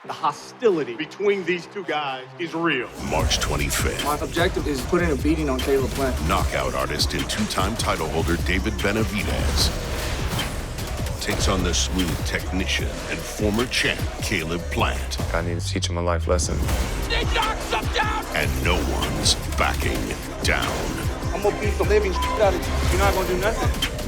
The hostility between these two guys is real. March 25th. My objective is putting a beating on Caleb Plant. Knockout artist and two-time title holder David Benavidez takes on the smooth technician and former champ Caleb Plant. I need to teach him a life lesson. He knocks him down! And no one's backing down. I'm gonna beat the living shit out of you. You're not gonna do nothing.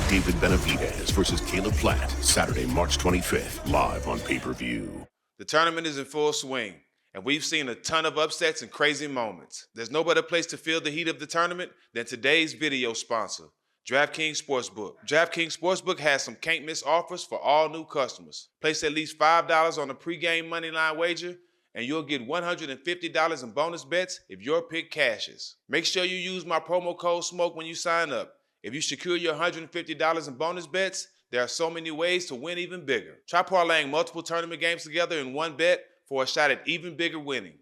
David Benavidez versus Caleb Plant, Saturday, March 25th, live on pay-per-view. The tournament is in full swing, and we've seen a ton of upsets and crazy moments. There's no better place to feel the heat of the tournament than today's video sponsor, DraftKings Sportsbook. DraftKings Sportsbook has some can't-miss offers for all new customers. Place at least $5 on a pregame moneyline wager, and you'll get $150 in bonus bets if your pick cashes. Make sure you use my promo code SMOKE when you sign up. If you secure your $150 in bonus bets, there are so many ways to win even bigger. Try parlaying multiple tournament games together in one bet for a shot at even bigger winning.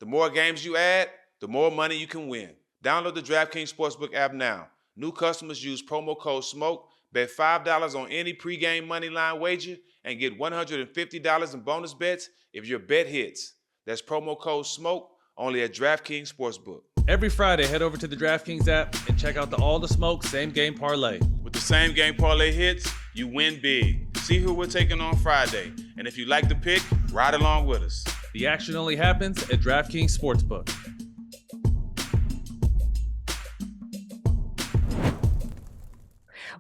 The more games you add, the more money you can win. Download the DraftKings Sportsbook app now. New customers use promo code SMOKE, bet $5 on any pregame moneyline wager, and get $150 in bonus bets if your bet hits. That's promo code SMOKE, only at DraftKings Sportsbook. Every Friday, head over to the DraftKings app and check out the All the Smoke Same Game Parlay. With the same game parlay hits, you win big. See who we're taking on Friday. And if you like the pick, ride along with us. The action only happens at DraftKings Sportsbook.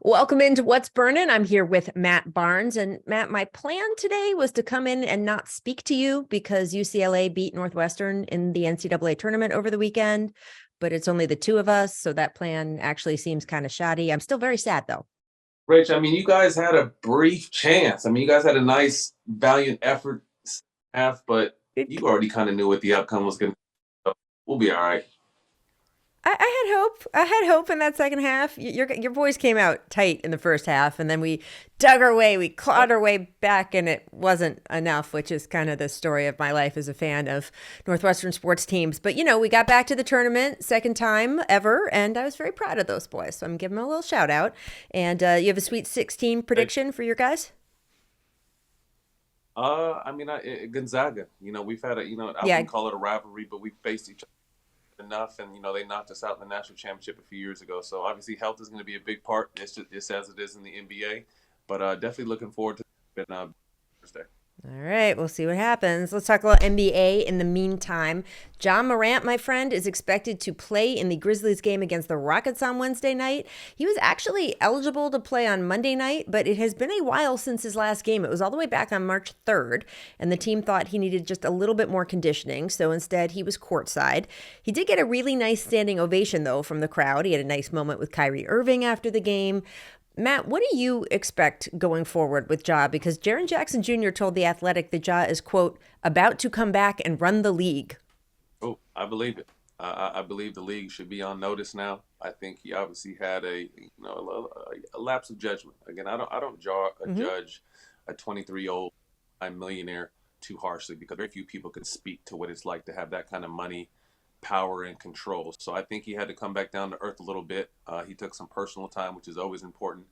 Welcome into What's Burnin'. I'm here with Matt Barnes. And Matt, my plan today was to come in and not speak to you because UCLA beat Northwestern in the NCAA tournament over the weekend, but it's only the two of us. So that plan actually seems kind of shoddy. I'm still very sad though. Rach, I mean, you guys had a brief chance. I mean, you guys had a nice, valiant effort half, but you already kind of knew what the outcome was going to be. So we'll be all right. I had hope in that second half. Your boys came out tight in the first half, and then we dug our way, we clawed our way back, and it wasn't enough, which is kind of the story of my life as a fan of Northwestern sports teams. But, we got back to the tournament, second time ever, and I was very proud of those boys. So I'm giving them a little shout out. And you have a Sweet 16 prediction for your guys? Gonzaga. We've had I wouldn't call it a rivalry, but we've faced each other enough, and they knocked us out in the national championship a few years ago. So obviously health is going to be a big part. It's as it is in the NBA, but definitely looking forward to Thursday. All right, we'll see what happens. Let's talk about NBA in the meantime. Ja Morant, my friend, is expected to play in the Grizzlies game against the Rockets on Wednesday night. He was actually eligible to play on Monday night, but it has been a while since his last game. It was all the way back on March 3rd, and the team thought he needed just a little bit more conditioning, so instead he was courtside. He did get a really nice standing ovation, though, from the crowd. He had a nice moment with Kyrie Irving after the game. Matt, what do you expect going forward with Ja? Because Jaren Jackson Jr. told The Athletic that Ja is, quote, about to come back and run the league. Oh, I believe it. I believe the league should be on notice now. I think he obviously had a lapse of judgment. Again, I don't judge a 23-year-old millionaire too harshly, because very few people can speak to what it's like to have that kind of money, power, and control. So I think he had to come back down to earth a little bit. He took some personal time, which is always important.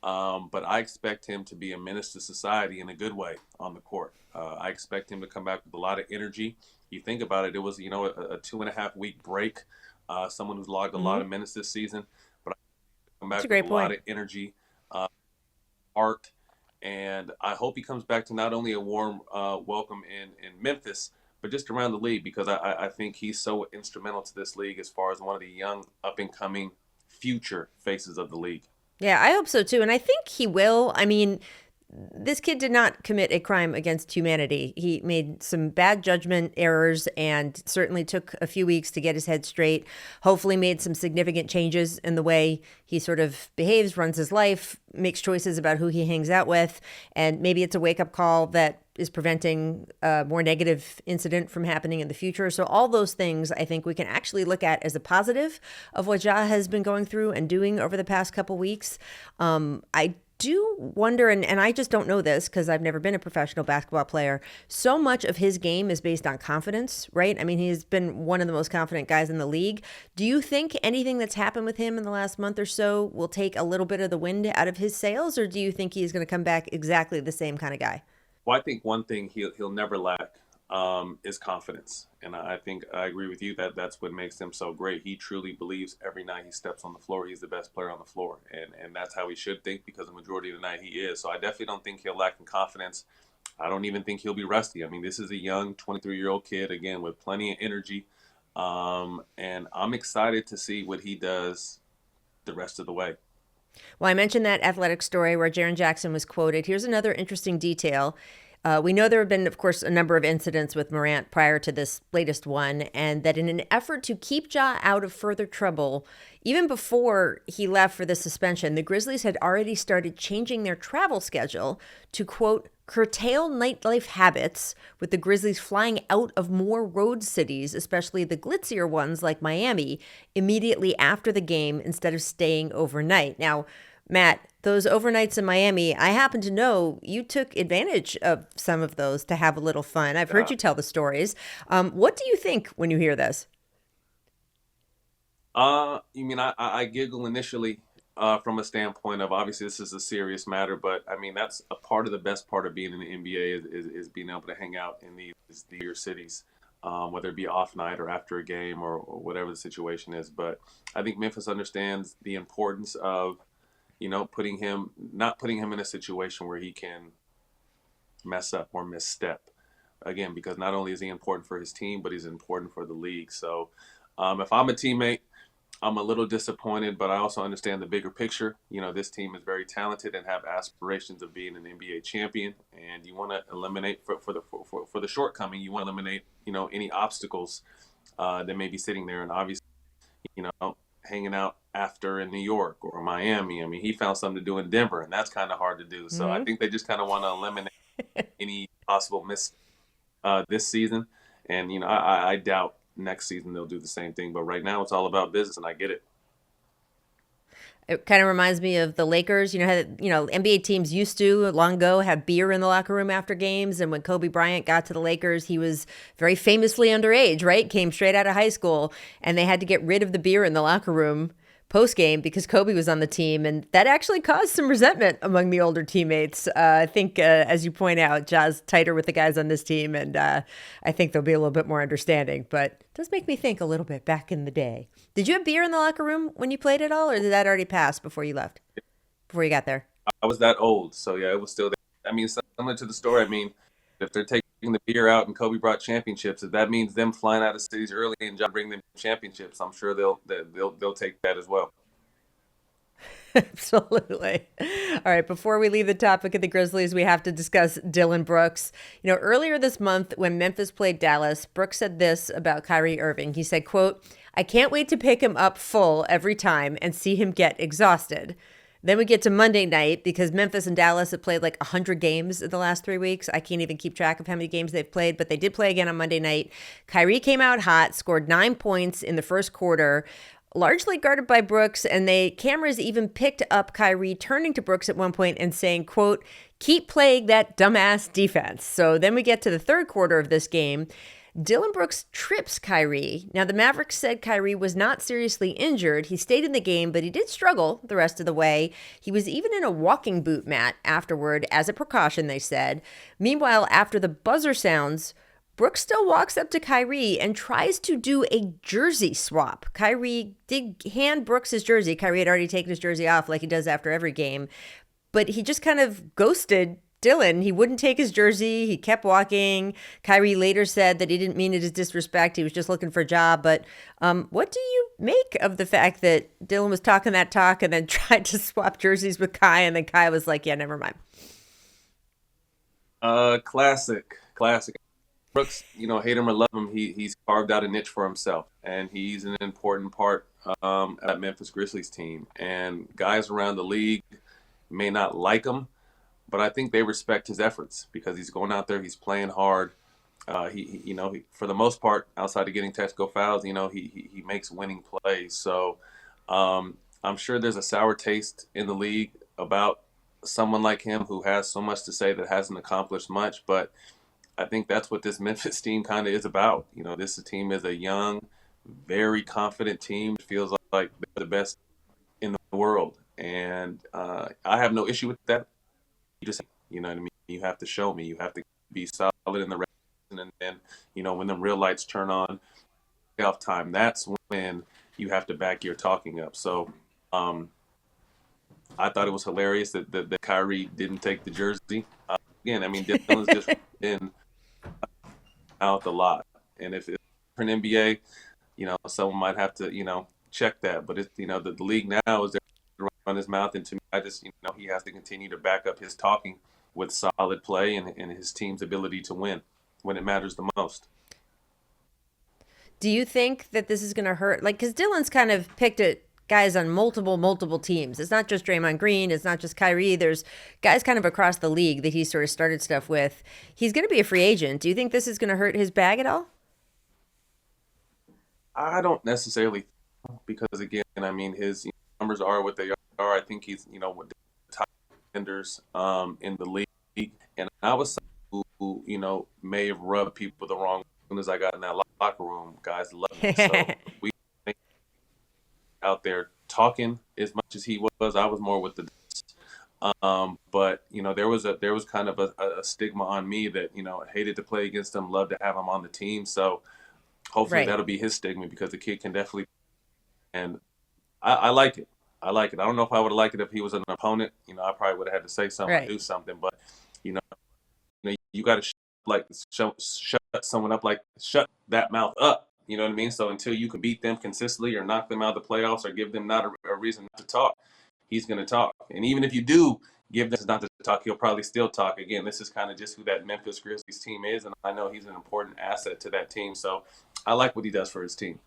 But I expect him to be a menace to society in a good way on the court. I expect him to come back with a lot of energy. You think about it, it was, a 2.5 week break. Someone who's logged a lot of minutes this season, but I come back with a lot of energy, art, and I hope he comes back to not only a warm welcome in Memphis, but just around the league, because I think he's so instrumental to this league as far as one of the young, up-and-coming future faces of the league. Yeah, I hope so, too. And I think he will. I mean, this kid did not commit a crime against humanity. He made some bad judgment errors and certainly took a few weeks to get his head straight. Hopefully made some significant changes in the way he sort of behaves, runs his life, makes choices about who he hangs out with. And maybe it's a wake-up call that is preventing a more negative incident from happening in the future. So all those things I think we can actually look at as a positive of what Ja has been going through and doing over the past couple weeks. I do wonder, and I just don't know this because I've never been a professional basketball player, so much of his game is based on confidence, right? I mean, he's been one of the most confident guys in the league. Do you think anything that's happened with him in the last month or so will take a little bit of the wind out of his sails, or do you think he's going to come back exactly the same kind of guy? Well, I think one thing he'll never lack is confidence, and I think I agree with you that that's what makes him so great. He truly believes every night he steps on the floor, he's the best player on the floor, and that's how he should think because the majority of the night he is. So I definitely don't think he'll lack in confidence. I don't even think he'll be rusty. I mean, this is a young 23-year-old kid again with plenty of energy, and I'm excited to see what he does the rest of the way. Well, I mentioned that athletic story where Jaren Jackson was quoted. Here's another interesting detail. We know there have been, of course, a number of incidents with Morant prior to this latest one, and that in an effort to keep Ja out of further trouble, even before he left for the suspension, the Grizzlies had already started changing their travel schedule to, quote, curtail nightlife habits, with the Grizzlies flying out of more road cities, especially the glitzier ones like Miami, immediately after the game instead of staying overnight. Now, Matt, those overnights in Miami, I happen to know you took advantage of some of those to have a little fun. I've heard you tell the stories. What do you think when you hear this? You mean I giggle initially from a standpoint of obviously this is a serious matter, but I mean that's a part of the best part of being in the NBA is being able to hang out in these bigger cities, whether it be off night or after a game or whatever the situation is. But I think Memphis understands the importance of not putting him in a situation where he can mess up or misstep again, because not only is he important for his team, but he's important for the league. So if I'm a teammate, I'm a little disappointed, but I also understand the bigger picture. This team is very talented and have aspirations of being an NBA champion, and you want to eliminate for the shortcoming. You want to eliminate any obstacles that may be sitting there, and obviously hanging out after in New York or Miami. I mean, he found something to do in Denver, and that's kind of hard to do. So I think they just kind of want to eliminate any possible miss this season. And, I doubt next season they'll do the same thing. But right now it's all about business, and I get it. It kind of reminds me of the Lakers. NBA teams used to long ago have beer in the locker room after games. And when Kobe Bryant got to the Lakers, he was very famously underage, right? Came straight out of high school, and they had to get rid of the beer in the locker room post-game because Kobe was on the team, and that actually caused some resentment among the older teammates. I think, as you point out, Ja's tighter with the guys on this team, and I think they'll be a little bit more understanding, but it does make me think a little bit back in the day. Did you have beer in the locker room when you played at all, or did that already pass before you left, before you got there? I was that old, so yeah, it was still there. I mean, similar to the story, I mean, if they're taking the beer out and Kobe brought championships, if that means them flying out of cities early and John bring them championships, I'm sure they'll take that as well. Absolutely. All right. Before we leave the topic of the Grizzlies, we have to discuss Dillon Brooks. Earlier this month when Memphis played Dallas, Brooks said this about Kyrie Irving. He said, quote, "I can't wait to pick him up full every time and see him get exhausted." Then we get to Monday night because Memphis and Dallas have played like 100 games in the last 3 weeks. I can't even keep track of how many games they've played, but they did play again on Monday night. Kyrie came out hot, scored 9 points in the first quarter, largely guarded by Brooks, and cameras even picked up Kyrie turning to Brooks at one point and saying, quote, "Keep playing that dumbass defense." So then we get to the third quarter of this game. Dillon Brooks trips Kyrie. Now, the Mavericks said Kyrie was not seriously injured. He stayed in the game, but he did struggle the rest of the way. He was even in a walking boot mat afterward as a precaution, they said. Meanwhile, after the buzzer sounds, Brooks still walks up to Kyrie and tries to do a jersey swap. Kyrie did hand Brooks his jersey. Kyrie had already taken his jersey off like he does after every game, but he just kind of ghosted Dillon. He wouldn't take his jersey. He kept walking. Kyrie later said that he didn't mean it as disrespect. He was just looking for a job. But what do you make of the fact that Dillon was talking that talk and then tried to swap jerseys with Kai, and then Kai was like, "Yeah, never mind." Classic. Brooks, hate him or love him, he's carved out a niche for himself, and he's an important part of that Memphis Grizzlies team. And guys around the league may not like him, but I think they respect his efforts because he's going out there, he's playing hard. He for the most part, outside of getting technical fouls, he makes winning plays. So I'm sure there's a sour taste in the league about someone like him who has so much to say that hasn't accomplished much, but I think that's what this Memphis team kind of is about. This team is a young, very confident team. It feels like they're the best in the world. And I have no issue with that. You know what I mean? You have to show me. You have to be solid in the regular season, and then when the real lights turn on, playoff time. That's when you have to back your talking up. So I thought it was hilarious that Kyrie didn't take the jersey. Again, I mean, Dylan's just been out a lot, and if it's for an NBA, someone might have to check that. But it's the league now is there to run his mouth, and to me, I just he has to continue to back up his talking with solid play and his team's ability to win when it matters the most. Do you think that this is going to hurt? Like, because Dylan's kind of picked at guys on multiple teams. It's not just Draymond Green. It's not just Kyrie. There's guys kind of across the league that he sort of started stuff with. He's going to be a free agent. Do you think this is going to hurt his bag at all? I don't necessarily, because again, I mean, his numbers are what they are. I think he's with the top defenders in the league, and I was someone who may have rubbed people the wrong way. As soon as I got in that locker room, guys love me. So we out there talking as much as he was. I was more with the but there was kind of a stigma on me that hated to play against him, loved to have him on the team. So hopefully that'll be his stigma, because the kid can definitely, and I like it. I like it. I don't know if I would have liked it if he was an opponent. I probably would have had to say something, or do something. But you got to shut someone up, like shut that mouth up. You know what I mean? So until you can beat them consistently or knock them out of the playoffs or give them not a reason not to talk, he's going to talk. And even if you do give them not to talk, he'll probably still talk. Again, this is kind of just who that Memphis Grizzlies team is, and I know he's an important asset to that team. So I like what he does for his team.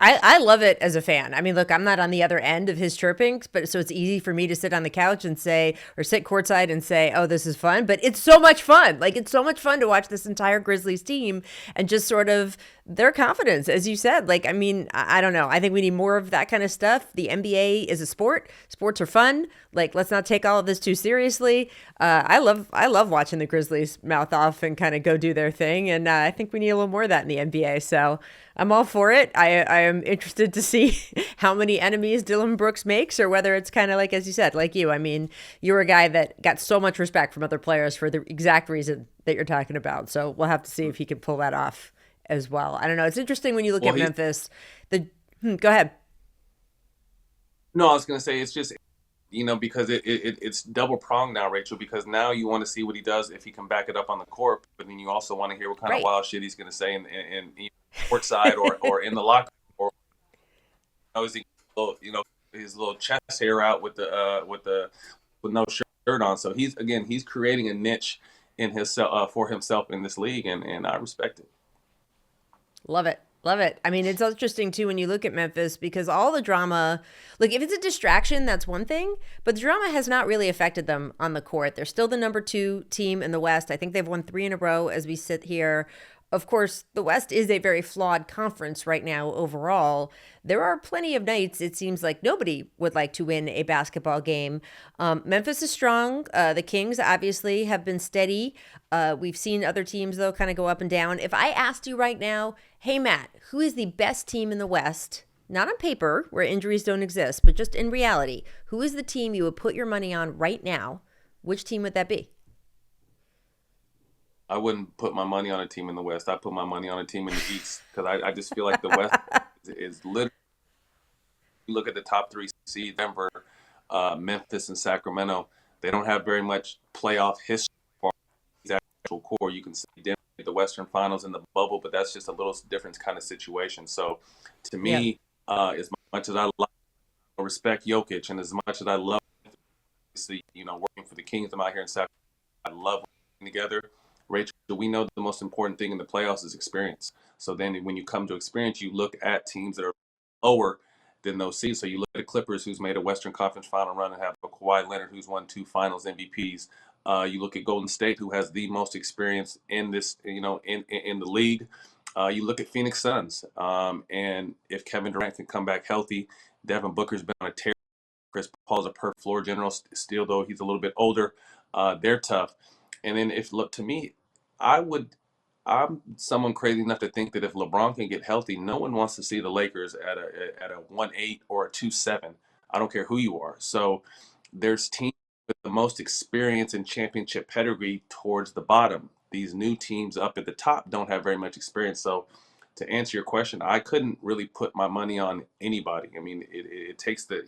I love it as a fan. I mean, look, I'm not on the other end of his chirping, but so it's easy for me to sit on the couch and say, or sit courtside and say, oh, this is fun. But it's so much fun. Like, it's so much fun to watch this entire Grizzlies team and just sort of their confidence, as you said. Like, I mean, I don't know. I think we need more of that kind of stuff. The NBA is a sport. Sports are fun. Like, let's not take all of this too seriously. I love watching the Grizzlies mouth off and kind of go do their thing. And I think we need a little more of that in the NBA. So I'm all for it. I am interested to see how many enemies Dylan Brooks makes, or whether it's kind of like, as you said, like you. I mean, you're a guy that got so much respect from other players for the exact reason that you're talking about. So we'll have to see if he can pull that off as well. I don't know. It's interesting when you look at Memphis. Go ahead. No, I was going to say, it's just, because it's double pronged now, Rachel, because now you want to see what he does if he can back it up on the court, but then you also want to hear what kind of wild shit he's going to say in courtside or in the locker room, or is he, his little chest hair out with no shirt on. So he's creating a niche in himself for himself in this league, and I respect it. Love it. Love it. I mean, it's interesting, too, when you look at Memphis, because all the drama, look, if it's a distraction, that's one thing, but the drama has not really affected them on the court. They're still the number 2 team in the West. I think they've won 3 in a row as we sit here. Of course, the West is a very flawed conference right now overall. There are plenty of nights it seems like nobody would like to win a basketball game. Memphis is strong. The Kings obviously have been steady. We've seen other teams, though, kind of go up and down. If I asked you right now, hey, Matt, who is the best team in the West? Not on paper, where injuries don't exist, but just in reality, who is the team you would put your money on right now? Which team would that be? I wouldn't put my money on a team in the West. I'd put my money on a team in the East, because I just feel like the West is literally, you look at the top 3 seeds, Denver, Memphis, and Sacramento, they don't have very much playoff history for the actual core. You can see Denver at the Western Finals in the bubble, but that's just a little different kind of situation. So to me, as much as I respect Jokic, and as much as I love, working for the Kings, I'm out here in Sacramento, I love working together. Rachel, we know the most important thing in the playoffs is experience. So then when you come to experience, you look at teams that are lower than those seeds. So you look at the Clippers, who's made a Western Conference final run, and have a Kawhi Leonard, who's won 2 finals MVPs. You look at Golden State, who has the most experience in this, in the league. You look at Phoenix Suns. And if Kevin Durant can come back healthy, Devin Booker's been on a tear. Chris Paul's a perfect floor general, still, though he's a little bit older. They're tough. And then to me, I'm someone crazy enough to think that if LeBron can get healthy, no one wants to see the Lakers at a 1-8 or a 2-7. I don't care who you are. So there's teams with the most experience and championship pedigree towards the bottom. These new teams up at the top don't have very much experience. So to answer your question, I couldn't really put my money on anybody. I mean, it takes the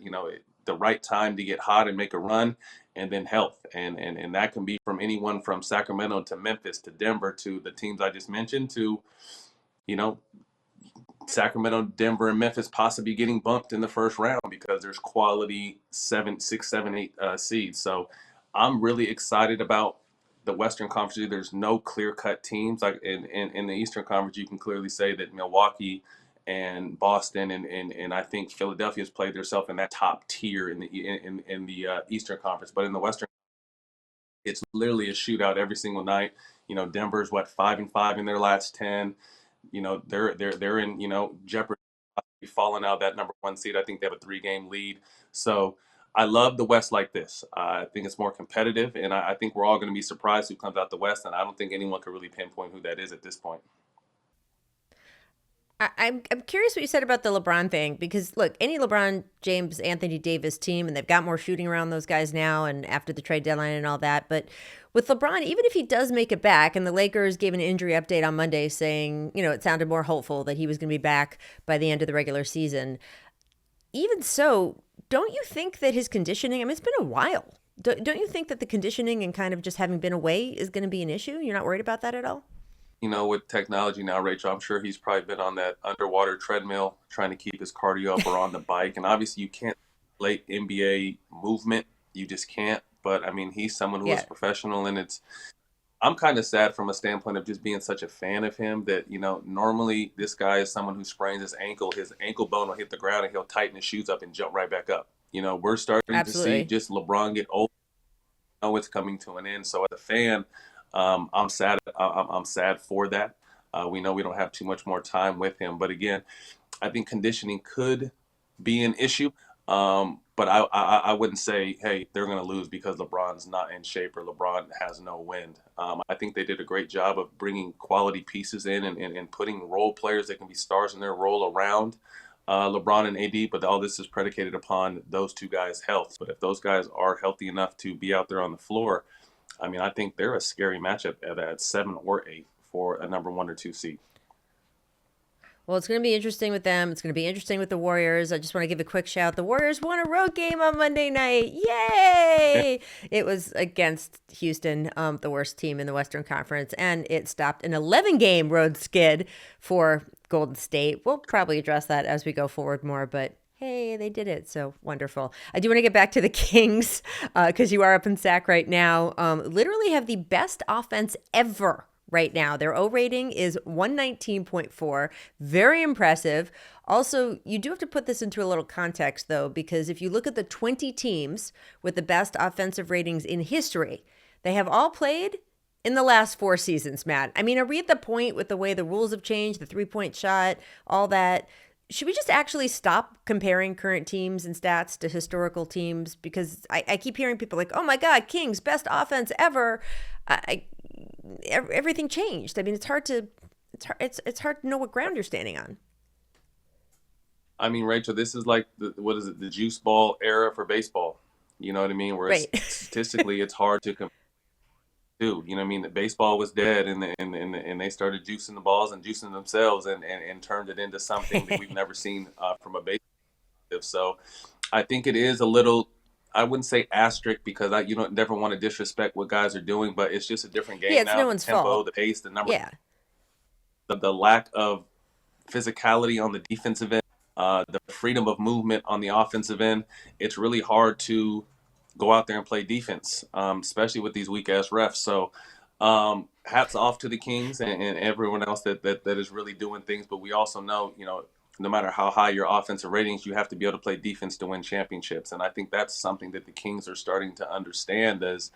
right time to get hot and make a run, and then health. And that can be from anyone from Sacramento to Memphis to Denver to the teams I just mentioned to, you know, Sacramento, Denver, and Memphis possibly getting bumped in the first round because there's quality 7, 6, 7, 8 seeds. So I'm really excited about the Western Conference. There's no clear-cut teams. Like in the Eastern Conference, you can clearly say that Milwaukee and Boston and I think Philadelphia's played themselves in that top tier in the Eastern Conference. But in the Western, it's literally a shootout every single night. You know, Denver's 5-5 in their last 10. You know, they're in, jeopardy of falling out that number 1 seed. I think they have a 3-game lead. So I love the West like this. I think it's more competitive, and I think we're all going to be surprised who comes out the West, and I don't think anyone can really pinpoint who that is at this point. I'm curious what you said about the LeBron thing, because look, any LeBron James, Anthony Davis team, and they've got more shooting around those guys now and after the trade deadline and all that. But with LeBron, even if he does make it back, and the Lakers gave an injury update on Monday saying, it sounded more hopeful that he was going to be back by the end of the regular season. Even so, don't you think that his conditioning, it's been a while. Don't you think that the conditioning and kind of just having been away is going to be an issue? You're not worried about that at all? With technology now, Rachel, I'm sure he's probably been on that underwater treadmill trying to keep his cardio up or on the bike. And obviously you can't relate NBA movement. You just can't. But, he's someone who is professional. And I'm kind of sad from a standpoint of just being such a fan of him that, normally this guy is someone who sprains his ankle bone will hit the ground and he'll tighten his shoes up and jump right back up. We're starting to see just LeBron get old. It's coming to an end. So as a fan, I'm sad. I'm sad for that. We know we don't have too much more time with him, but again, I think conditioning could be an issue. But I wouldn't say, hey, they're going to lose because LeBron's not in shape or LeBron has no wind. I think they did a great job of bringing quality pieces in and putting role players that can be stars in their role around LeBron and AD. But all this is predicated upon those two guys' health. But if those guys are healthy enough to be out there on the floor, I think they're a scary matchup at 7 or 8 for a number 1 or 2 seed. Well, it's going to be interesting with them. It's going to be interesting with the Warriors. I just want to give a quick shout. The Warriors won a road game on Monday night. Yay! It was against Houston, the worst team in the Western Conference, and it stopped an 11-game road skid for Golden State. We'll probably address that as we go forward more, but hey, they did it. So wonderful. I do want to get back to the Kings because you are up in Sac right now. Literally have the best offense ever right now. Their O rating is 119.4. Very impressive. Also, you do have to put this into a little context, though, because if you look at the 20 teams with the best offensive ratings in history, they have all played in the last 4 seasons, Matt. Are we at the point with the way the rules have changed, the 3-point shot, all that? Should we just actually stop comparing current teams and stats to historical teams? Because I keep hearing people like, oh my God, Kings, best offense ever. Everything changed. It's hard to know what ground you're standing on. Rachel, this is like the juice ball era for baseball. You know what I mean? Where right. Statistically, it's hard to compare. The baseball was dead, and they started juicing the balls and juicing themselves, and turned it into something that we've never seen from a baseball perspective. So, I think it is a little. I wouldn't say asterisk because you don't never want to disrespect what guys are doing, but it's just a different game now. It's no one's the tempo, fault. The pace, the number, the lack of physicality on the defensive end, the freedom of movement on the offensive end. It's really hard to go out there and play defense, especially with these weak-ass refs. So hats off to the Kings and everyone else that is really doing things. But we also know, no matter how high your offensive ratings, you have to be able to play defense to win championships. And I think that's something that the Kings are starting to understand as,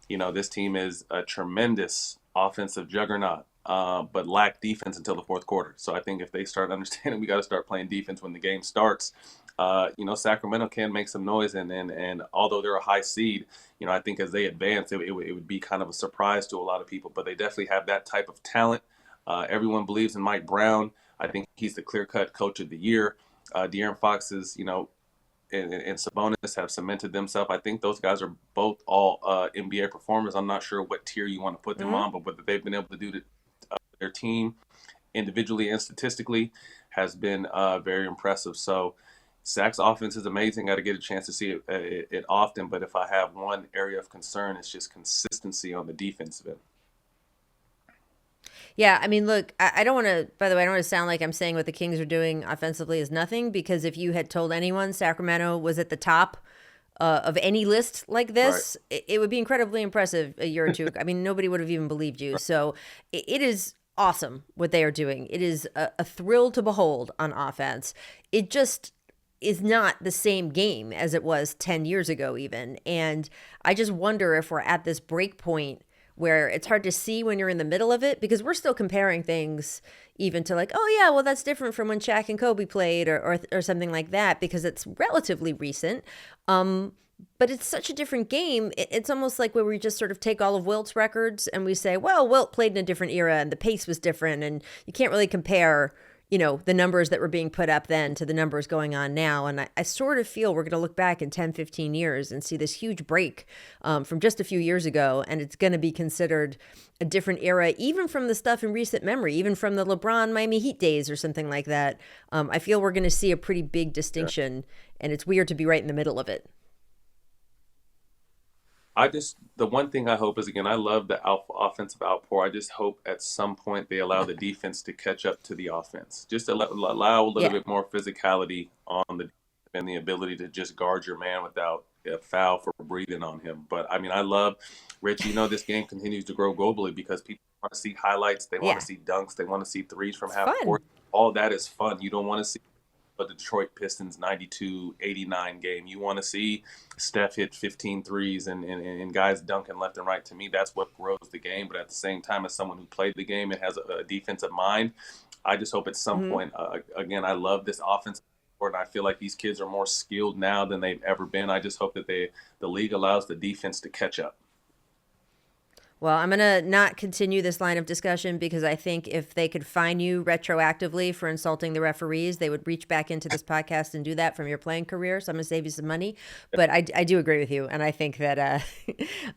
this team is a tremendous offensive juggernaut, but lack defense until the fourth quarter. So I think if they start understanding we got to start playing defense when the game starts, Sacramento can make some noise, and although they're a high seed, I think as they advance, it would be kind of a surprise to a lot of people. But they definitely have that type of talent. Everyone believes in Mike Brown. I think he's the clear-cut coach of the year. De'Aaron Fox is, and Sabonis have cemented themselves. I think those guys are both all NBA performers. I'm not sure what tier you want to put them on, but what they've been able to do to their team individually and statistically has been very impressive. So Zach's offense is amazing. Got to get a chance to see it often. But if I have one area of concern, it's just consistency on the defensive end. Yeah, I mean, look, I don't want to, by the way, I don't want to sound like I'm saying what the Kings are doing offensively is nothing, because if you had told anyone Sacramento was at the top of any list like this, it would be incredibly impressive a year or two. I mean, nobody would have even believed you. So it is awesome what they are doing. It is a thrill to behold on offense. It just is not the same game as it was 10 years ago even. And I just wonder if we're at this break point where it's hard to see when you're in the middle of it, because we're still comparing things even to like, oh yeah, well that's different from when Shaq and Kobe played or something like that, because it's relatively recent. But it's such a different game. It's almost like where we just sort of take all of Wilt's records and we say, well, Wilt played in a different era and the pace was different, and you can't really compare, you know, the numbers that were being put up then to the numbers going on now. And I sort of feel we're going to look back in 10, 15 years and see this huge break from just a few years ago. And it's going to be considered a different era, even from the stuff in recent memory, even from the LeBron Miami Heat days or something like that. I feel we're going to see a pretty big distinction, and it's weird to be right in the middle of it. The one thing I hope is, again, I love the offensive outpour. I just hope at some point they allow the defense to catch up to the offense. Just allow a little bit more physicality on the and the ability to just guard your man without a foul for breathing on him. But I mean, I love, Rich, you know, this game continues to grow globally because people want to see highlights. They want to see dunks. They want to see threes from half court. All that is fun. You don't want to see the Detroit Pistons 92-89 game. You want to see Steph hit 15 threes and guys dunking left and right. To me, that's what grows the game. But at the same time, as someone who played the game and has a defensive mind, I just hope at some point, again, I love this offense. And I feel like these kids are more skilled now than they've ever been. I just hope that the league allows the defense to catch up. Well, I'm going to not continue this line of discussion because I think if they could fine you retroactively for insulting the referees, they would reach back into this podcast and do that from your playing career. So I'm going to save you some money. But I do agree with you. And I think that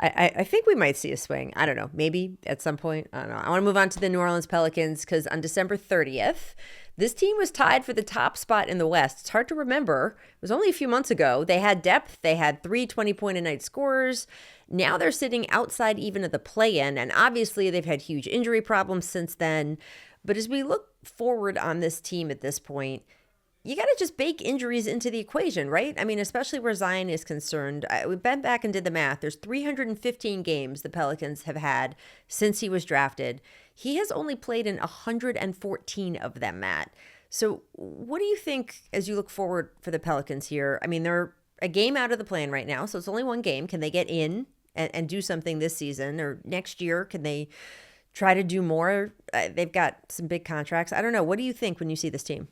I think we might see a swing. I don't know. Maybe at some point. I don't know. I want to move on to the New Orleans Pelicans because on December 30th, this team was tied for the top spot in the West. It's hard to remember. It was only a few months ago. They had depth. They had 3 20-point-a-night scorers. Now they're sitting outside even of the play-in, and obviously they've had huge injury problems since then. But as we look forward on this team at this point, you got to just bake injuries into the equation, right? I mean, especially where Zion is concerned. We bent back and did the math. There's 315 games the Pelicans have had since he was drafted. He has only played in 114 of them, Matt. So what do you think as you look forward for the Pelicans here? I mean, they're a game out of the play-in right now, so it's only one game. Can they get in and do something this season or next year? Can they try to do more? They've got some big contracts. I don't know. What do you think when you see this team?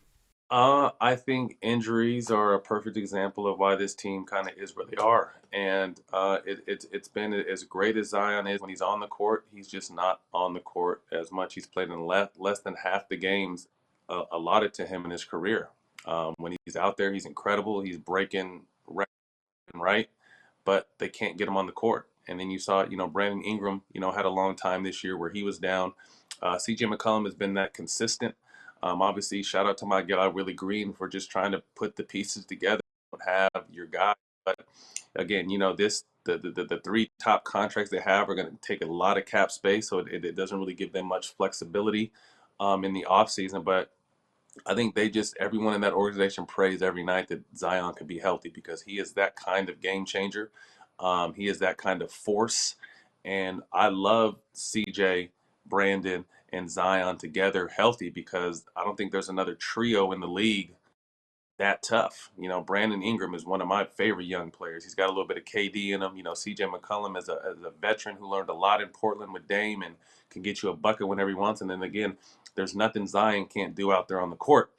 I think injuries are a perfect example of why this team kind of is where they are. And it's been as great as Zion is when he's on the court, he's just not on the court as much. He's played in less than half the games allotted to him in his career. When he's out there, he's incredible. He's breaking records, right? But they can't get him on the court. And then you saw, Brandon Ingram, had a long time this year where he was down. CJ McCollum has been that consistent. Obviously, shout out to my guy, Willie Green, for just trying to put the pieces together. Have your guy. But again, the 3 top contracts they have are going to take a lot of cap space, so it doesn't really give them much flexibility in the offseason. But I think everyone in that organization prays every night that Zion could be healthy because he is that kind of game changer. He is that kind of force. And I love CJ, Brandon, and Zion together healthy because I don't think there's another trio in the league that tough. Brandon Ingram is one of my favorite young players. He's got a little bit of KD in him. CJ McCollum is a veteran who learned a lot in Portland with Dame and can get you a bucket whenever he wants. And then again, there's nothing Zion can't do out there on the court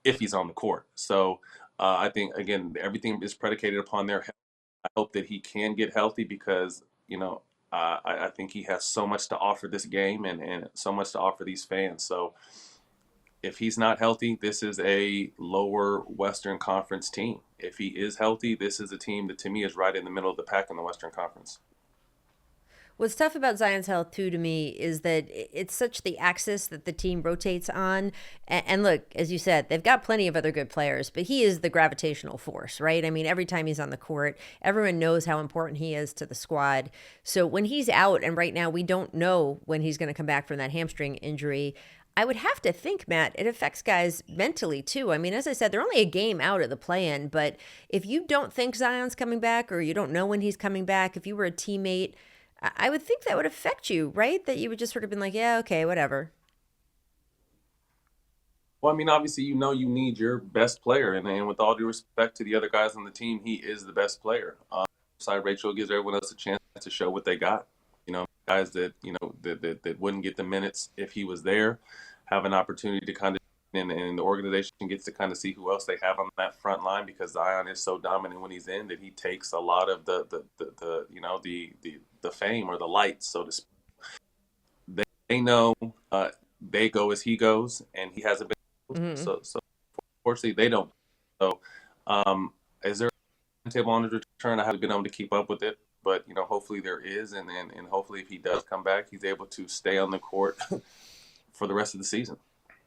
if he's on the court. So I think, again, everything is predicated upon their health. I hope that he can get healthy because, I think he has so much to offer this game and so much to offer these fans. So If he's not healthy, this is a lower Western Conference team. If he is healthy, this is a team that to me is right in the middle of the pack in the Western Conference. What's tough about Zion's health, too, to me, is that it's such the axis that the team rotates on. And look, as you said, they've got plenty of other good players, but he is the gravitational force, right? I mean, every time he's on the court, everyone knows how important he is to the squad. So when he's out, and right now we don't know when he's going to come back from that hamstring injury, I would have to think, Matt, it affects guys mentally, too. I mean, as I said, they're only a game out of the play-in, but if you don't think Zion's coming back or you don't know when he's coming back, if you were a teammate, I would think that would affect you, right? That you would just sort of been like, yeah, okay, whatever. Well, I mean, obviously, you need your best player. And with all due respect to the other guys on the team, he is the best player. Side Rachel gives everyone else a chance to show what they got. Guys that, that wouldn't get the minutes if he was there, have an opportunity to kind of, and the organization gets to kind of see who else they have on that front line, because Zion is so dominant when he's in that he takes a lot of the fame or the light, so to speak. They know they go as he goes, and he hasn't been. So unfortunately, they don't. So is there a table on his return? I haven't been able to keep up with it, but hopefully there is, and hopefully if he does come back, he's able to stay on the court for the rest of the season.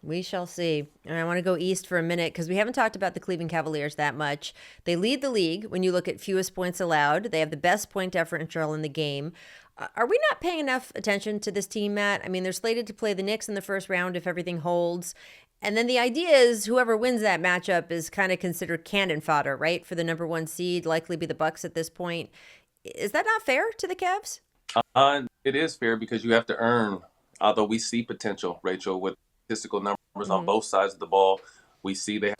We shall see. And I want to go east for a minute because we haven't talked about the Cleveland Cavaliers that much. They lead the league when you look at fewest points allowed. They have the best point differential in the game. Are we not paying enough attention to this team, Matt? I mean, they're slated to play the Knicks in the first round if everything holds. And then the idea is whoever wins that matchup is kind of considered cannon fodder, right? For the number one seed, likely be the Bucks at this point. Is that not fair to the Cavs? It is fair because you have to earn, although we see potential, Rachel, with statistical numbers on both sides of the ball. We see they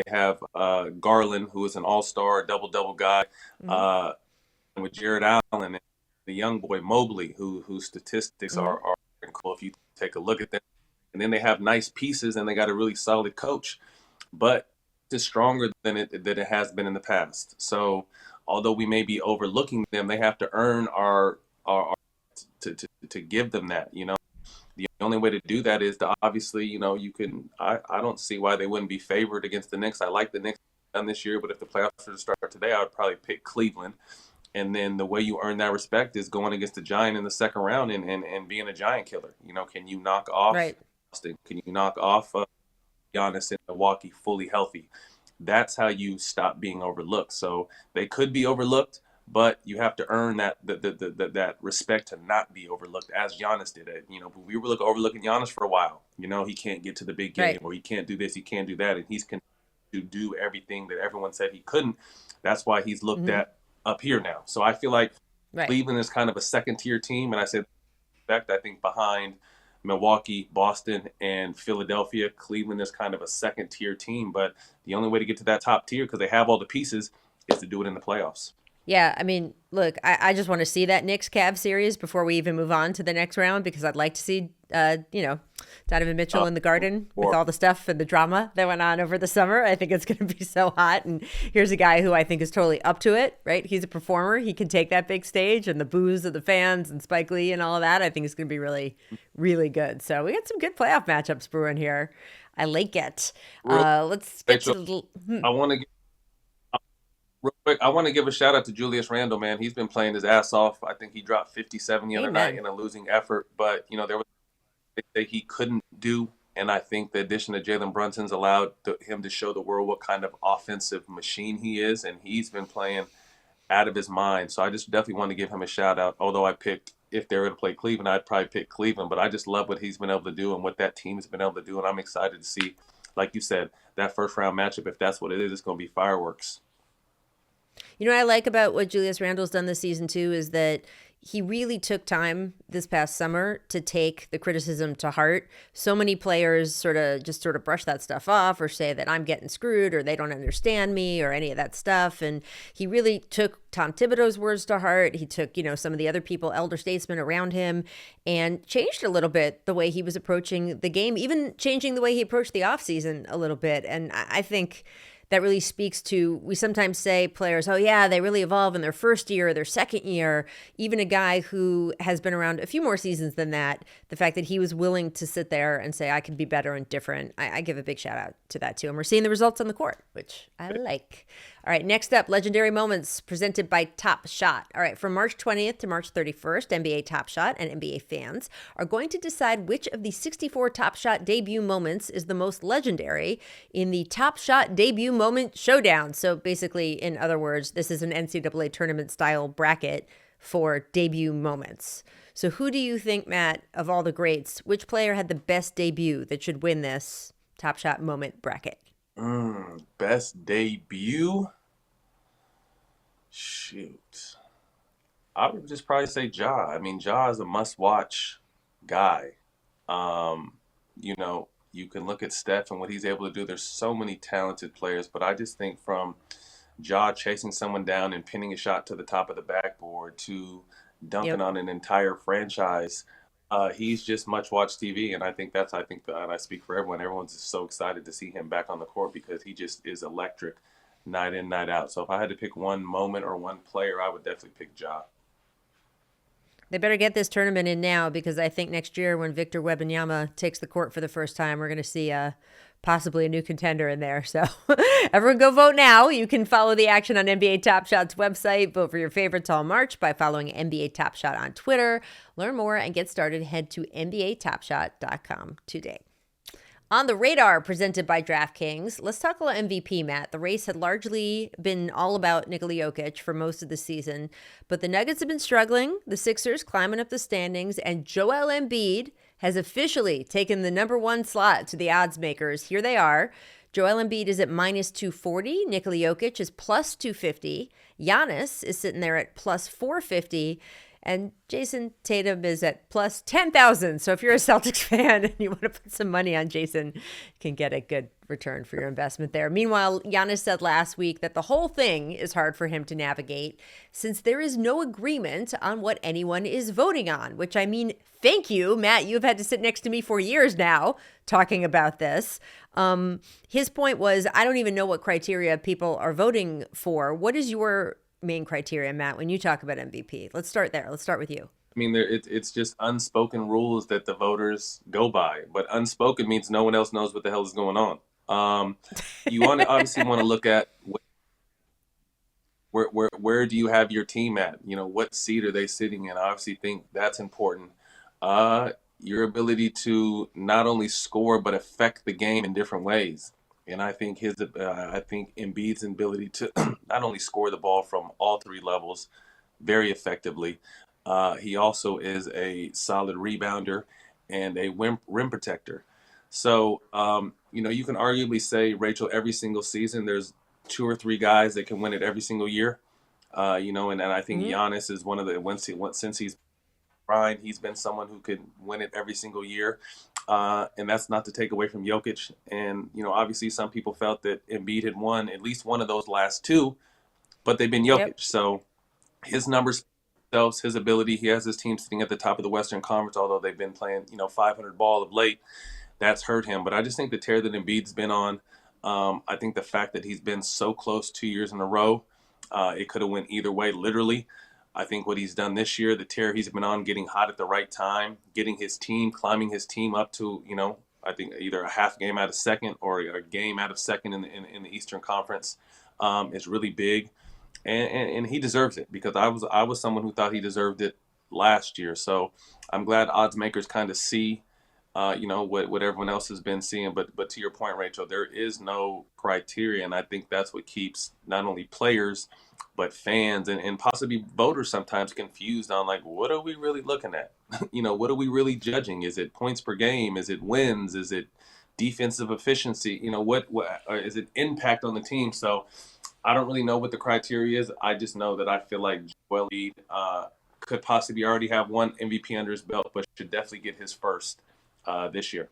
have Garland, who is an all-star, double-double guy, with Jared Allen, and the young boy Mobley, whose statistics are incredible if you take a look at them. And then they have nice pieces, and they got a really solid coach, but it's stronger than it has been in the past. So although we may be overlooking them, they have to earn our to give them that. The only way to do that is to obviously, you can. I don't see why they wouldn't be favored against the Knicks. I like the Knicks done this year, but if the playoffs were to start today, I would probably pick Cleveland. And then the way you earn that respect is going against the Giant in the second round and being a Giant killer. Can you knock off Boston? Can you knock off Giannis in Milwaukee fully healthy? That's how you stop being overlooked. So they could be overlooked, but you have to earn that respect to not be overlooked, as Giannis did it. We were overlooking Giannis for a while. He can't get to the big game, or he can't do this, he can't do that, and he's continued to do everything that everyone said he couldn't. That's why he's looked at up here now. So I feel like Cleveland is kind of a second-tier team, and I said, I think behind Milwaukee, Boston, and Philadelphia, Cleveland is kind of a second-tier team. But the only way to get to that top tier, because they have all the pieces, is to do it in the playoffs. Yeah, I mean, look, I just want to see that Knicks-Cavs series before we even move on to the next round, because I'd like to see, Donovan Mitchell in the Garden with all the stuff and the drama that went on over the summer. I think it's going to be so hot. And here's a guy who I think is totally up to it, right? He's a performer. He can take that big stage and the boos of the fans and Spike Lee and all of that. I think it's going to be really, really good. So we got some good playoff matchups brewing here. I like it. Let's get to the... Real quick, I want to give a shout out to Julius Randle, man. He's been playing his ass off. I think he dropped 57 the other night in a losing effort, but there was that he couldn't do, and I think the addition of Jalen Brunson's allowed him to show the world what kind of offensive machine he is, and he's been playing out of his mind. So I just definitely want to give him a shout out. Although I picked, if they were to play Cleveland, I'd probably pick Cleveland, but I just love what he's been able to do and what that team has been able to do, and I'm excited to see, like you said, that first round matchup. If that's what it is, it's going to be fireworks. What I like about what Julius Randle's done this season, too, is that he really took time this past summer to take the criticism to heart. So many players sort of brush that stuff off or say that I'm getting screwed or they don't understand me or any of that stuff. And he really took Tom Thibodeau's words to heart. He took, some of the other people, elder statesmen around him, and changed a little bit the way he was approaching the game, even changing the way he approached the offseason a little bit. And I think that really speaks to, we sometimes say players, oh yeah, they really evolve in their first year or their second year. Even a guy who has been around a few more seasons than that, the fact that he was willing to sit there and say, I can be better and different, I give a big shout out to that too. And we're seeing the results on the court, which I like. All right, next up, Legendary Moments presented by Top Shot. All right, from March 20th to March 31st, NBA Top Shot and NBA fans are going to decide which of the 64 Top Shot debut moments is the most legendary in the Top Shot Debut Moment Showdown. So basically, in other words, this is an NCAA tournament style bracket for debut moments. So who do you think, Matt, of all the greats, which player had the best debut that should win this Top Shot moment bracket? Best debut? Shoot. I would just probably say Ja. I mean, Ja is a must-watch guy. You know, you can look at Steph and what he's able to do. There's so many talented players, but I just think from Ja chasing someone down and pinning a shot to the top of the backboard to dunking on an entire franchise, he's just much-watched TV, and I think and I speak for everyone. Everyone's just so excited to see him back on the court because he just is electric night in, night out. So if I had to pick one moment or one player, I would definitely pick Ja. They better get this tournament in now, because I think next year when Victor Wembanyama takes the court for the first time, we're going to see possibly a new contender in there. So everyone go vote now. You can follow the action on NBA Top Shot's website. Vote for your favorites all March by following NBA Top Shot on Twitter. Learn more and get started. Head to NBATopShot.com today. On the Radar, presented by DraftKings, let's talk about MVP, Matt. The race had largely been all about Nikola Jokic for most of the season, but the Nuggets have been struggling, the Sixers climbing up the standings, and Joel Embiid has officially taken the number one slot to the odds makers. Here they are. Joel Embiid is at minus 240. Nikola Jokic is plus 250. Giannis is sitting there at plus 450. And Jason Tatum is at plus 10,000. So if you're a Celtics fan and you want to put some money on Jason, you can get a good return for your investment there. Meanwhile, Giannis said last week that the whole thing is hard for him to navigate since there is no agreement on what anyone is voting on, which, I mean, thank you, Matt. You've had to sit next to me for years now talking about this. His point was, I don't even know what criteria people are voting for. What is your main criteria, Matt, when you talk about MVP? Let's start there. Let's start with you. I mean, it's just unspoken rules that the voters go by, but unspoken means no one else knows what the hell is going on. You obviously want to look at where do you have your team at? You know, what seat are they sitting in? I obviously think that's important. Your ability to not only score but affect the game in different ways. And I think Embiid's ability to not only score the ball from all three levels very effectively, he also is a solid rebounder and a rim protector. So, you know, you can arguably say, Rachel, every single season there's two or three guys that can win it every single year. You know, and I think Giannis is one of the since he's Brian, he's been someone who could win it every single year. And that's not to take away from Jokic. And, you know, obviously some people felt that Embiid had won at least one of those last two, but they've been Jokic. Yep. So his numbers themselves, his ability, he has his team sitting at the top of the Western Conference, although they've been playing, you know, 500 ball of late. That's hurt him. But I just think the tear that Embiid's been on, I think the fact that he's been so close 2 years in a row, it could have went either way, literally. I think what he's done this year, the tear he's been on, getting hot at the right time, getting his team, climbing his team up to, you know, I think either a half game out of second or a game out of second in the Eastern Conference is really big. And he deserves it, because I was someone who thought he deserved it last year. So I'm glad odds makers kind of see, you know, what everyone else has been seeing. But to your point, Rachel, there is no criteria. And I think that's what keeps not only players, but fans and possibly voters sometimes confused on, like, what are we really looking at? You know, what are we really judging? Is it points per game? Is it wins? Is it defensive efficiency? You know, what is it impact on the team? So I don't really know what the criteria is. I just know that I feel like Joel Embiid could possibly already have one MVP under his belt, but should definitely get his first this year.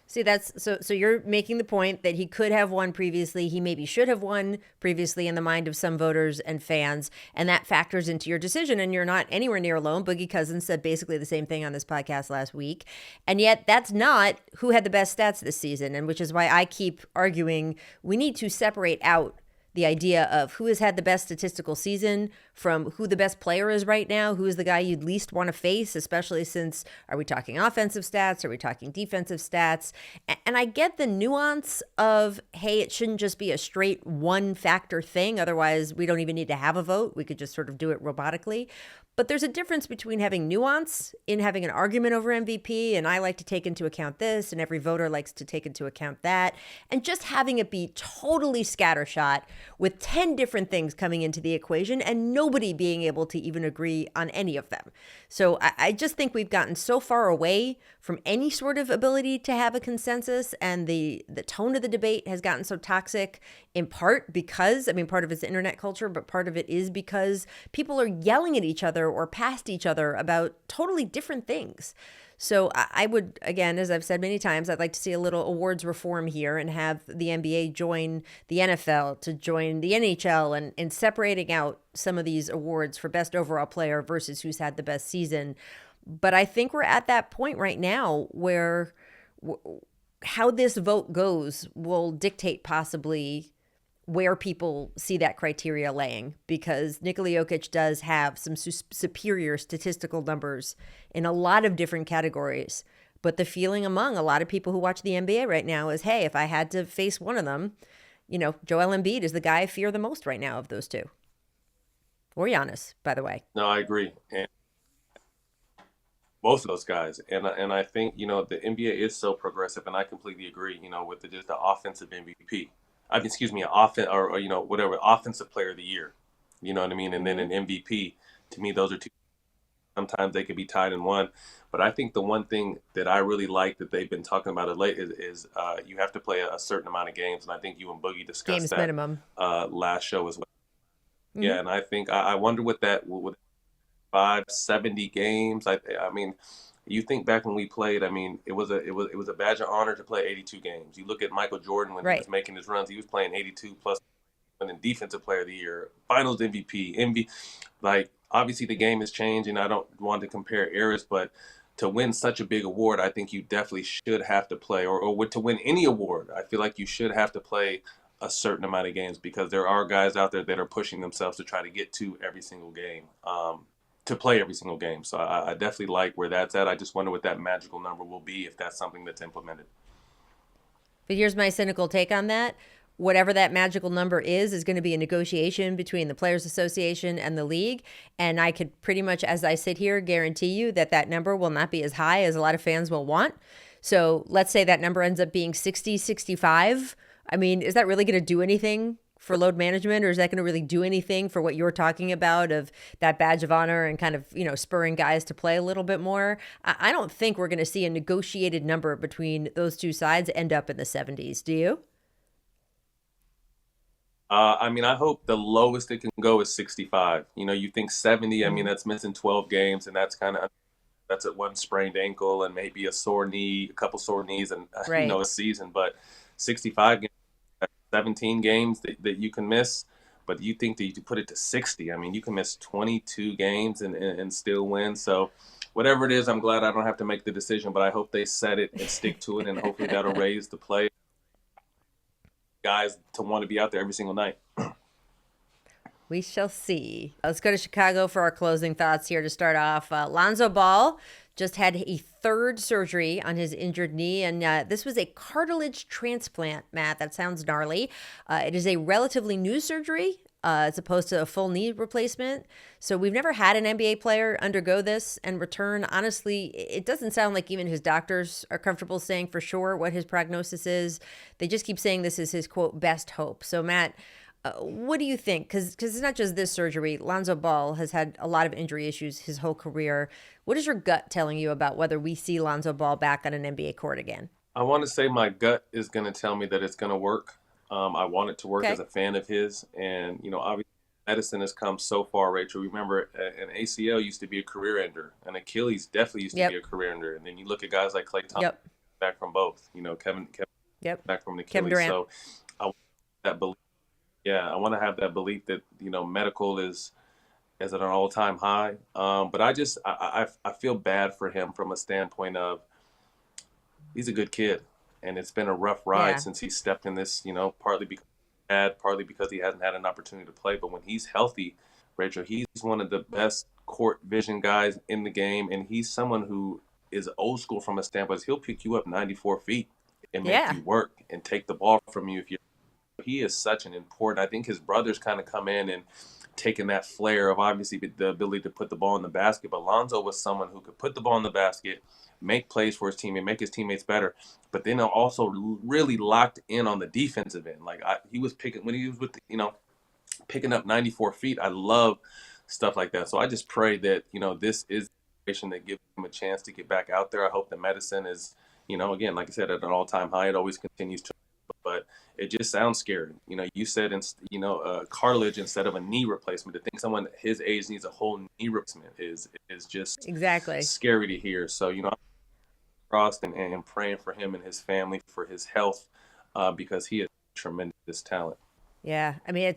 See, that's so you're making the point that he could have won previously. He maybe should have won previously in the mind of some voters and fans, and that factors into your decision. And you're not anywhere near alone. Boogie Cousins said basically the same thing on this podcast last week. And yet that's not who had the best stats this season, and which is why I keep arguing we need to separate out the idea of who has had the best statistical season from who the best player is right now, who is the guy you'd least want to face, especially since, are we talking offensive stats? Are we talking defensive stats? And I get the nuance of, hey, it shouldn't just be a straight one factor thing. Otherwise, we don't even need to have a vote. We could just sort of do it robotically. But there's a difference between having nuance in having an argument over MVP, and I like to take into account this, and every voter likes to take into account that, and just having it be totally scattershot with 10 different things coming into the equation and nobody being able to even agree on any of them. So I just think we've gotten so far away from any sort of ability to have a consensus, and the tone of the debate has gotten so toxic, in part because, I mean, part of it's internet culture, but part of it is because people are yelling at each other or past each other about totally different things. So I would, again, as I've said many times, I'd like to see a little awards reform here and have the NBA join the NFL to join the NHL and separating out some of these awards for best overall player versus who's had the best season. But I think we're at that point right now where how this vote goes will dictate possibly where people see that criteria laying, because Nikola Jokic does have some superior statistical numbers in a lot of different categories. But the feeling among a lot of people who watch the NBA right now is, hey, if I had to face one of them, you know, Joel Embiid is the guy I fear the most right now of those two. Or Giannis, by the way. No, I agree. And both of those guys. And I think, you know, the NBA is so progressive, and I completely agree, you know, with just the offensive MVP. I mean, excuse me, or you know, whatever, offensive player of the year. You know what I mean? And then an MVP. To me, those are two. Sometimes they could be tied in one. But I think the one thing that I really like that they've been talking about of late is you have to play a certain amount of games. And I think you and Boogie discussed games that minimum. Last show as well. Mm-hmm. Yeah, and I think I wonder what that with 570 games. I mean, you think back when we played, I mean, it was a badge of honor to play 82 games. You look at Michael Jordan when he was making his runs, he was playing 82 plus winning defensive player of the year, finals MVP, like obviously the game has changed, and I don't want to compare eras, but to win such a big award, I think you definitely should have to play, or to win any award, I feel like you should have to play a certain amount of games, because there are guys out there that are pushing themselves to try to get to every single game. To play every single game. So I definitely like where that's at. I just wonder what that magical number will be if that's something that's implemented. But here's my cynical take on that. Whatever that magical number is going to be a negotiation between the Players Association and the league. And I could pretty much, as I sit here, guarantee you that that number will not be as high as a lot of fans will want. So let's say that number ends up being 60, 65. I mean, is that really going to do anything for load management, or is that going to really do anything for what you're talking about of that badge of honor and kind of, you know, spurring guys to play a little bit more? I don't think we're going to see a negotiated number between those two sides end up in the 70s. Do you? I mean, I hope the lowest it can go is 65. You know, you think 70, I mean, that's missing 12 games, and that's a one sprained ankle and maybe a sore knee, a couple sore knees, and, you know, a season. But 65 games, 17 games that you can miss, but you think that you put it to 60. I mean, you can miss 22 games and still win. So whatever it is, I'm glad I don't have to make the decision, but I hope they set it and stick to it, and hopefully that'll raise the play guys to want to be out there every single night. We shall see. Let's go to Chicago for our closing thoughts here to start off. Lonzo Ball just had a third surgery on his injured knee, and this was a cartilage transplant, Matt. That sounds gnarly. It is a relatively new surgery as opposed to a full knee replacement. So we've never had an NBA player undergo this and return. Honestly, it doesn't sound like even his doctors are comfortable saying for sure what his prognosis is. They just keep saying this is his, quote, best hope. So, Matt, what do you think? Because it's not just this surgery. Lonzo Ball has had a lot of injury issues his whole career. What is your gut telling you about whether we see Lonzo Ball back on an NBA court again? I want to say my gut is going to tell me that it's going to work. I want it to work as a fan of his. And, you know, obviously medicine has come so far, Rachel. Remember, an ACL used to be a career ender. An Achilles definitely used to be a career ender. And then you look at guys like Klay Thompson. back from both. Kevin Yep. back from the Kevin Achilles. Durant. So I want that belief. Yeah, I want to have that belief that medical is at an all-time high. But I feel bad for him from a standpoint of he's a good kid, and it's been a rough ride Yeah. since he stepped in this. Partly because partly because he hasn't had an opportunity to play. But when he's healthy, Rachel, he's one of the best court vision guys in the game, and he's someone who is old school from a standpoint. He'll pick you up 94 feet and make Yeah. you work and take the ball from you if you. He is such an important. I think his brothers kind of come in and taking that flair of obviously the ability to put the ball in the basket. But Lonzo was someone who could put the ball in the basket, make plays for his team, and make his teammates better. But then also really locked in on the defensive end. Like he was picking when he was with picking up 94 feet. I love stuff like that. So I just pray that this is the situation that gives him a chance to get back out there. I hope the medicine is again, like I said, at an all-time high. It always continues to. But it just sounds scary. You said, cartilage instead of a knee replacement. To think someone his age needs a whole knee replacement is just Exactly scary to hear. So, I'm crossed and praying for him and his family, for his health, because he is tremendous talent. Yeah, I mean,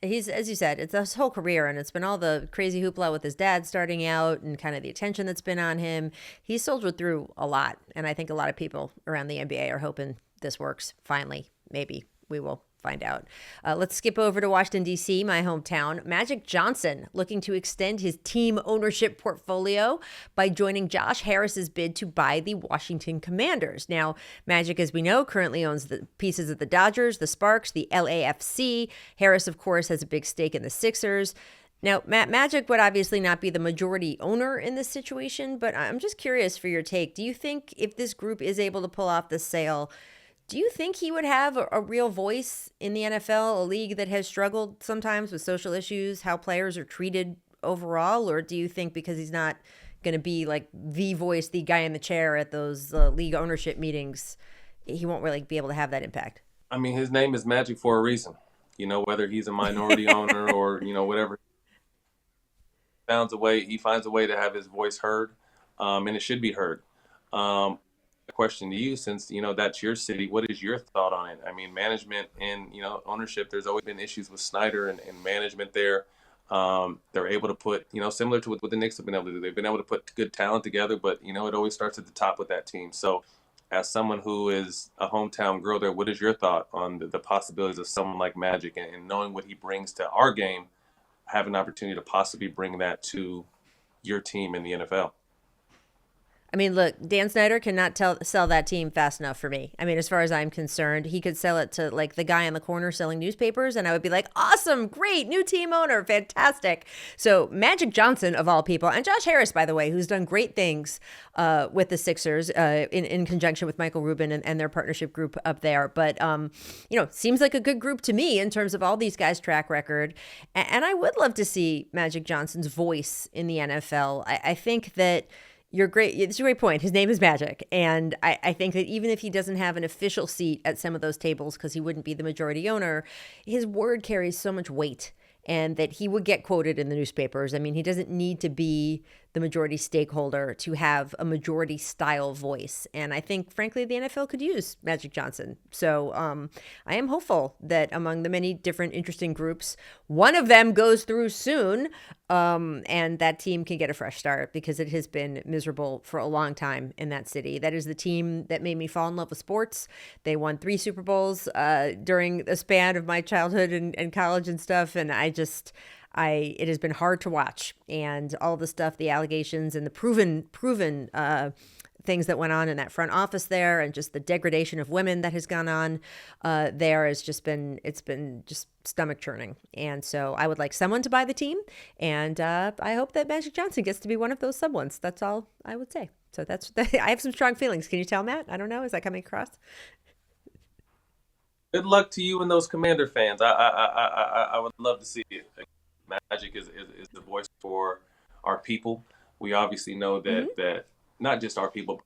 he's, as you said, it's his whole career, and it's been all the crazy hoopla with his dad starting out and kind of the attention that's been on him. He's soldiered through a lot, and I think a lot of people around the NBA are hoping this works finally. Maybe we will find out. Let's skip over to Washington, D.C., my hometown. Magic Johnson looking to extend his team ownership portfolio by joining Josh Harris's bid to buy the Washington Commanders. Now, Magic, as we know, currently owns the pieces of the Dodgers, the Sparks, the LAFC. Harris, of course, has a big stake in the Sixers. Now, Magic would obviously not be the majority owner in this situation, but I'm just curious for your take. Do you think if this group is able to pull off the sale, do you think he would have a real voice in the NFL, a league that has struggled sometimes with social issues, how players are treated overall? Or do you think because he's not going to be like the voice, the guy in the chair at those league ownership meetings, he won't really be able to have that impact? I mean, his name is Magic for a reason. Whether he's a minority owner or, whatever. He finds a way to have his voice heard, and it should be heard. Question to you, since that's your city, what is your thought on it? I mean, management and ownership, there's always been issues with Snyder and management there. They're able to put similar to what the Knicks have been able to do. They've been able to put good talent together, but it always starts at the top with that team. So as someone who is a hometown girl there, what is your thought on the possibilities of someone like Magic and knowing what he brings to our game, have an opportunity to possibly bring that to your team in the NFL? I mean, look, Dan Snyder cannot sell that team fast enough for me. I mean, as far as I'm concerned, he could sell it to like the guy in the corner selling newspapers, and I would be like, awesome, great, new team owner, fantastic. So Magic Johnson, of all people, and Josh Harris, by the way, who's done great things with the Sixers in conjunction with Michael Rubin and their partnership group up there. But, seems like a good group to me in terms of all these guys' track record. And I would love to see Magic Johnson's voice in the NFL. I think that it's a great point. His name is Magic. And I think that even if he doesn't have an official seat at some of those tables because he wouldn't be the majority owner, his word carries so much weight and that he would get quoted in the newspapers. I mean, he doesn't need to be the majority stakeholder to have a majority style voice. And I think, frankly, the NFL could use Magic Johnson. So I am hopeful that among the many different interesting groups, one of them goes through soon and that team can get a fresh start because it has been miserable for a long time in that city. That is the team that made me fall in love with sports. They won 3 Super Bowls during the span of my childhood and college and stuff. And it has been hard to watch, and all the stuff, the allegations and the proven things that went on in that front office there, and just the degradation of women that has gone on there has just been just stomach churning. And so I would like someone to buy the team, and I hope that Magic Johnson gets to be one of those someones. That's all I would say. So I have some strong feelings. Can you tell, Matt? I don't know. Is that coming across? Good luck to you and those Commander fans. I would love to see it. Magic is the voice for our people. We obviously know that not just our people,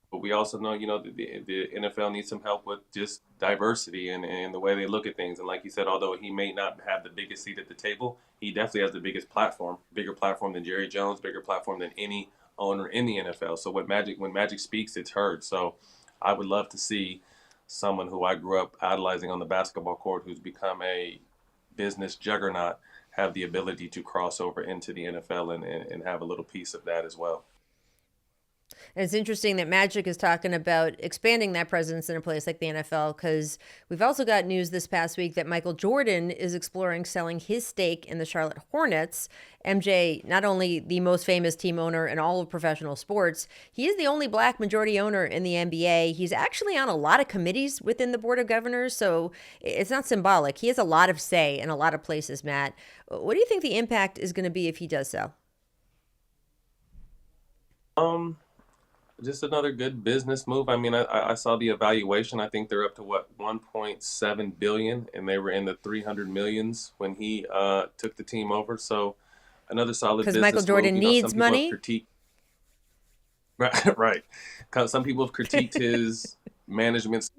but we also know the NFL needs some help with just diversity and the way they look at things. And like you said, although he may not have the biggest seat at the table, he definitely has the biggest platform, bigger platform than Jerry Jones, bigger platform than any owner in the NFL. So when Magic speaks, it's heard. So I would love to see someone who I grew up idolizing on the basketball court, who's become a business juggernaut, have the ability to cross over into the NFL and have a little piece of that as well. And it's interesting that Magic is talking about expanding that presence in a place like the NFL, because we've also got news this past week that Michael Jordan is exploring selling his stake in the Charlotte Hornets. MJ, not only the most famous team owner in all of professional sports, he is the only black majority owner in the NBA. He's actually on a lot of committees within the Board of Governors, so it's not symbolic. He has a lot of say in a lot of places, Matt. What do you think the impact is going to be if he does sell? Just another good business move. I mean, I saw the evaluation. I think they're up to what, 1.7 billion, and they were in the 300 millions when he took the team over. So another solid business move. Because Michael Jordan needs money. Right. Some people have critiqued his management,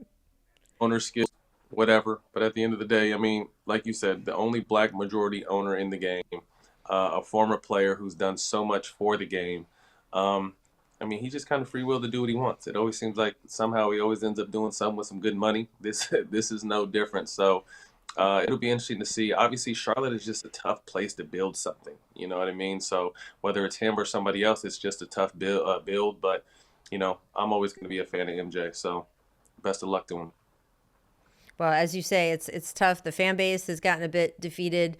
owner skills, whatever. But at the end of the day, I mean, like you said, the only black majority owner in the game, a former player who's done so much for the game. I mean, he just kind of free will to do what he wants. It always seems like somehow he always ends up doing something with some good money. This is no different. So it'll be interesting to see. Obviously, Charlotte is just a tough place to build something. You know what I mean? So whether it's him or somebody else, it's just a tough build. But, you know, I'm always going to be a fan of MJ. So best of luck to him. Well, as you say, it's tough. The fan base has gotten a bit defeated.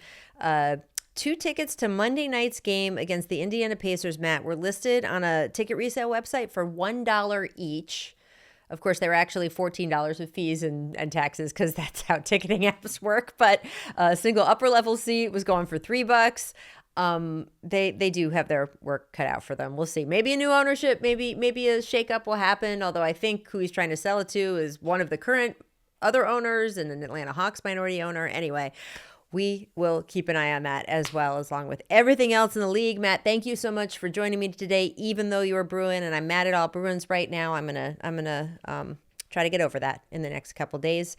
2 tickets to Monday night's game against the Indiana Pacers, Matt, were listed on a ticket resale website for $1 each. Of course, they were actually $14 with fees and taxes, because that's how ticketing apps work. But a single upper level seat was going for $3. They do have their work cut out for them. We'll see. Maybe a new ownership, maybe a shakeup will happen. Although I think who he's trying to sell it to is one of the current other owners and an Atlanta Hawks minority owner. Anyway, we will keep an eye on that as well, along with everything else in the league. Matt, thank you so much for joining me today, even though you're a Bruin and I'm mad at all Bruins right now. I'm gonna try to get over that in the next couple days.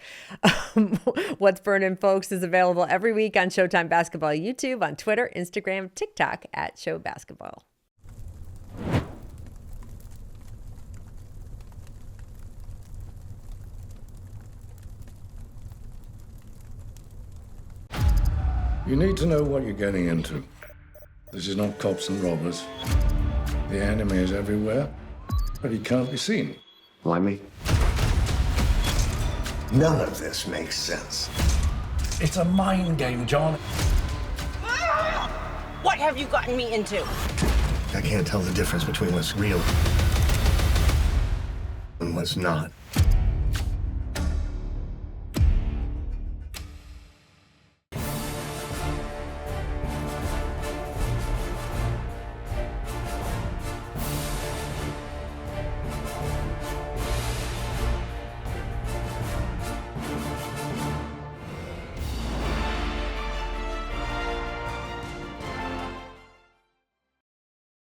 What's Burnin', folks, is available every week on Showtime Basketball YouTube, on Twitter, Instagram, TikTok at @ShowBasketball. You need to know what you're getting into. This is not cops and robbers. The enemy is everywhere, but he can't be seen. Why me? None of this makes sense. It's a mind game, John. What have you gotten me into? I can't tell the difference between what's real and what's not.